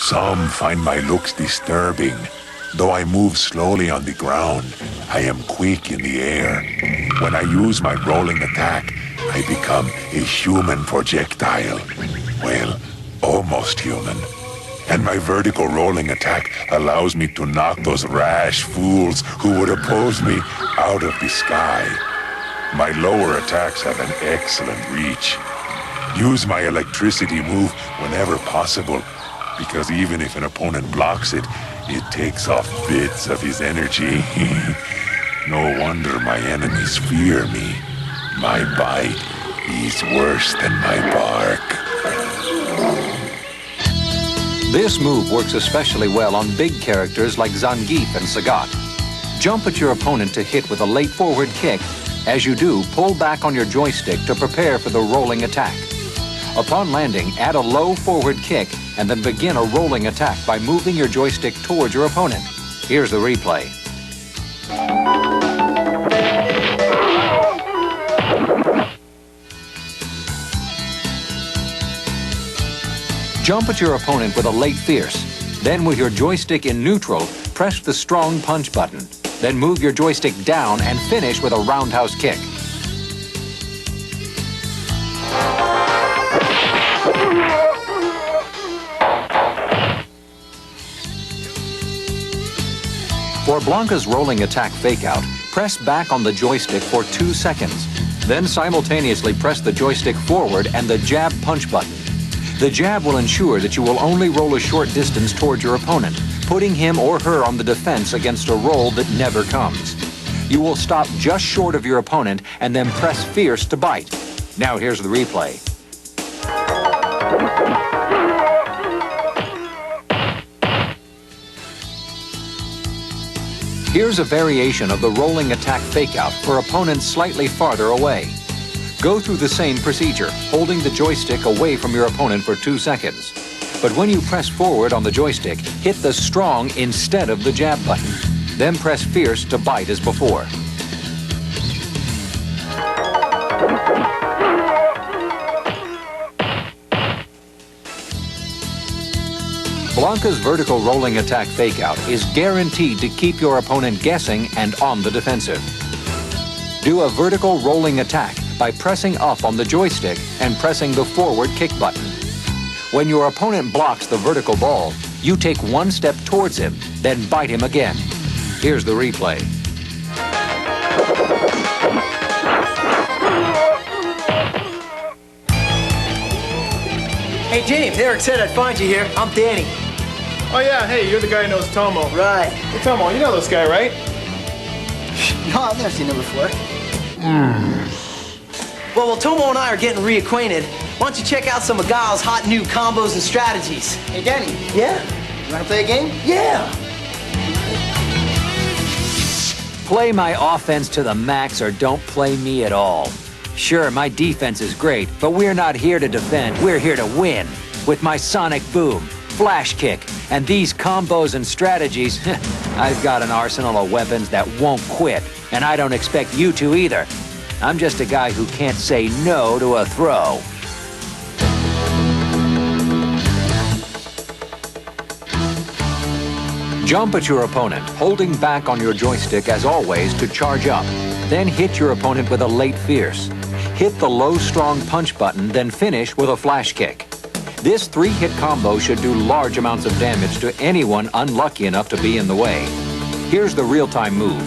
Some find my looks disturbing. Though I move slowly on the ground, I am quick in the air. When I use my rolling attack, I become a human projectile. Well, almost human. And my vertical rolling attack allows me to knock those rash fools who would oppose me out of the sky. My lower attacks have an excellent reach. Use my electricity move whenever possible, because even if an opponent blocks it, it takes off bits of his energy. No wonder my enemies fear me. My bite is worse than my bark. This move works especially well on big characters like Zangief and Sagat. Jump at your opponent to hit with a late forward kick. As you do, pull back on your joystick to prepare for the rolling attack. Upon landing, add a low forward kick and then begin a rolling attack by moving your joystick towards your opponent. Here's the replay. Jump at your opponent with a late fierce. Then with your joystick in neutral, press the strong punch button. Then move your joystick down and finish with a roundhouse kick. For Blanka's rolling attack fake-out, press back on the joystick for 2 seconds. Then simultaneously press the joystick forward and the jab punch button. The jab will ensure that you will only roll a short distance towards your opponent, putting him or her on the defense against a roll that never comes. You will stop just short of your opponent and then press fierce to bite. Now here's the replay. Here's a variation of the rolling attack fake-out for opponents slightly farther away. Go through the same procedure, holding the joystick away from your opponent for 2 seconds. But when you press forward on the joystick, hit the strong instead of the jab button. Then press fierce to bite as before. Blanka's vertical rolling attack fake-out is guaranteed to keep your opponent guessing and on the defensive. Do a vertical rolling attack by pressing up on the joystick and pressing the forward kick button. When your opponent blocks the vertical ball, you take 1 step towards him, then bite him again. Here's the replay. Hey James, Eric said I'd find you here. I'm Danny. Oh yeah, hey, you're the guy who knows Tomo. Right. Hey Tomo, you know this guy, right? No, I've never seen him before. Well, Tomo and I are getting reacquainted. Why don't you check out some of Guile's hot new combos and strategies? Hey, Danny. Yeah? You wanna play a game? Yeah! Play my offense to the max or don't play me at all. Sure, my defense is great, but we're not here to defend, we're here to win. With my sonic boom, flash kick, and these combos and strategies, I've got an arsenal of weapons that won't quit, and I don't expect you to either. I'm just a guy who can't say no to a throw. Jump at your opponent, holding back on your joystick as always to charge up. Then hit your opponent with a late fierce. Hit the low strong punch button, then finish with a flash kick. This 3-hit combo should do large amounts of damage to anyone unlucky enough to be in the way. Here's the real-time move.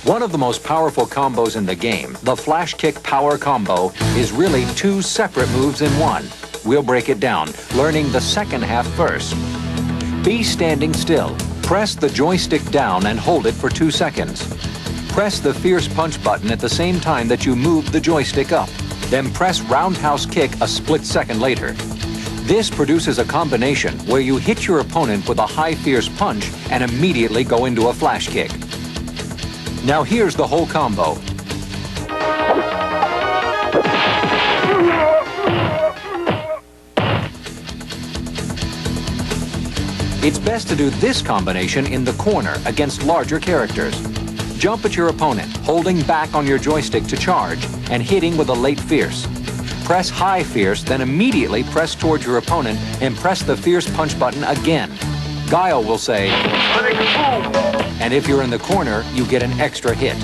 One of the most powerful combos in the game, the flash kick power combo, is really 2 separate moves in one. We'll break it down, learning the second half first. Be standing still. Press the joystick down and hold it for 2 seconds. Press the fierce punch button at the same time that you move the joystick up. Then press roundhouse kick a split second later. This produces a combination where you hit your opponent with a high fierce punch and immediately go into a flash kick. Now here's the whole combo. It's best to do this combination in the corner against larger characters. Jump at your opponent, holding back on your joystick to charge, and hitting with a late fierce. Press high fierce, then immediately press towards your opponent and press the fierce punch button again. Guile will say, and if you're in the corner, you get an extra hit.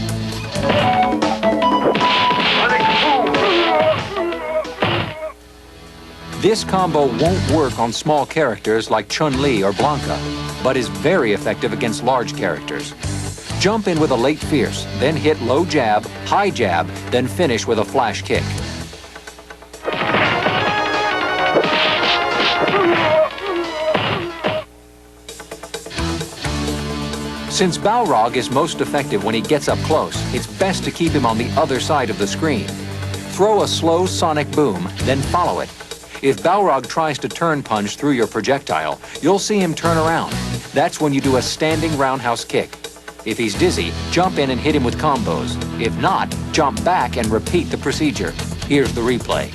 This combo won't work on small characters like Chun-Li or Blanka, but is very effective against large characters. Jump in with a late fierce, then hit low jab, high jab, then finish with a flash kick. Since Balrog is most effective when he gets up close, it's best to keep him on the other side of the screen. Throw a slow sonic boom, then follow it. If Balrog tries to turn punch through your projectile, you'll see him turn around. That's when you do a standing roundhouse kick. If he's dizzy, jump in and hit him with combos. If not, jump back and repeat the procedure. Here's the replay.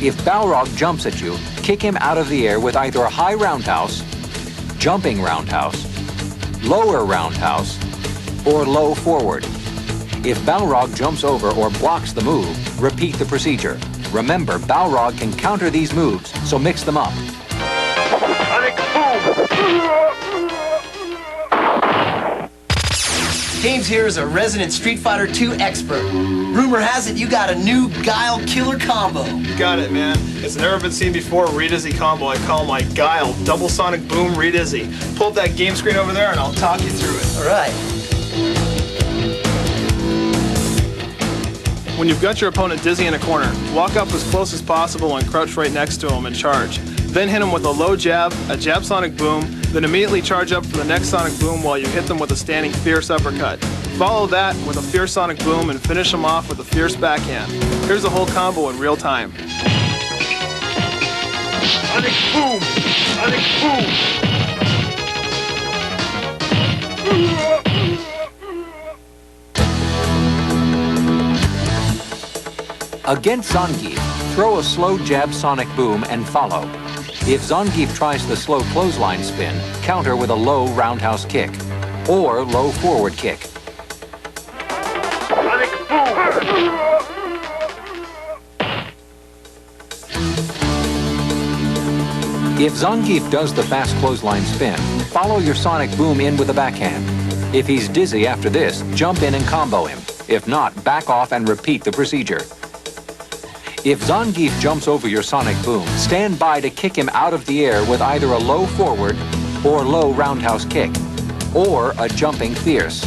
If Balrog jumps at you, kick him out of the air with either a high roundhouse, jumping roundhouse, lower roundhouse, or low forward. If Balrog jumps over or blocks the move, repeat the procedure. Remember, Balrog can counter these moves, so mix them up. James here is a resident Street Fighter II expert. Rumor has it you got a new Guile killer combo. You got it, man. It's never been seen before re-dizzy combo. I call my Guile double sonic boom re-dizzy. Pull up that game screen over there and I'll talk you through it. All right. When you've got your opponent dizzy in a corner, walk up as close as possible and crouch right next to him and charge. Then hit him with a low jab, a jab sonic boom, then immediately charge up for the next sonic boom while you hit them with a standing fierce uppercut. Follow that with a fierce sonic boom and finish them off with a fierce backhand. Here's the whole combo in real time. Sonic boom! Sonic boom! Against Zangief, throw a slow jab sonic boom and follow. If Zangief tries the slow clothesline spin, counter with a low roundhouse kick or low forward kick. If Zangief does the fast clothesline spin, follow your sonic boom in with a backhand. If he's dizzy after this, jump in and combo him. If not, back off and repeat the procedure. If Zangief jumps over your sonic boom, stand by to kick him out of the air with either a low forward or low roundhouse kick, or a jumping fierce.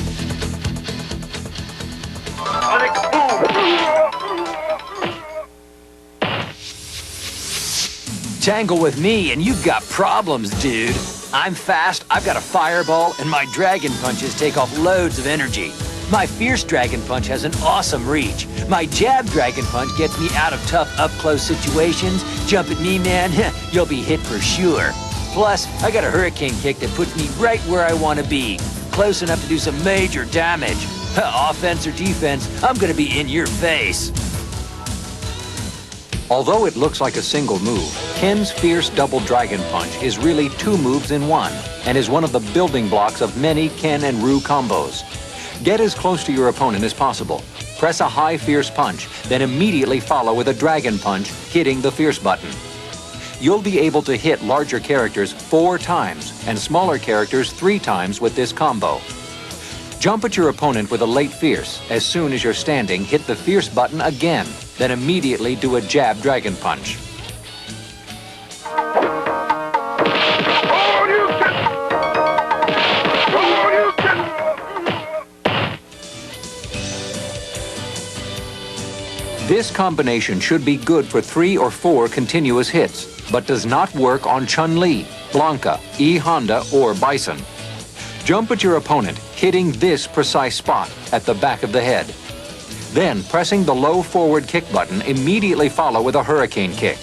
Tangle with me and you've got problems, dude. I'm fast, I've got a fireball, and my dragon punches take off loads of energy. My fierce dragon punch has an awesome reach. My jab dragon punch gets me out of tough up-close situations. Jump at me, man, you'll be hit for sure. Plus, I got a hurricane kick that puts me right where I want to be. Close enough to do some major damage. Offense or defense, I'm gonna be in your face. Although it looks like a single move, Ken's fierce double dragon punch is really two moves in one and is one of the building blocks of many Ken and Ryu combos. Get as close to your opponent as possible. Press a high fierce punch, then immediately follow with a dragon punch, hitting the fierce button. You'll be able to hit larger characters 4 times and smaller characters 3 times with this combo. Jump at your opponent with a late fierce. As soon as you're standing, hit the fierce button again, then immediately do a jab dragon punch. This combination should be good for 3 or 4 continuous hits, but does not work on Chun-Li, Blanka, E. Honda, or Bison. Jump at your opponent, hitting this precise spot at the back of the head. Then, pressing the low forward kick button, immediately follow with a hurricane kick.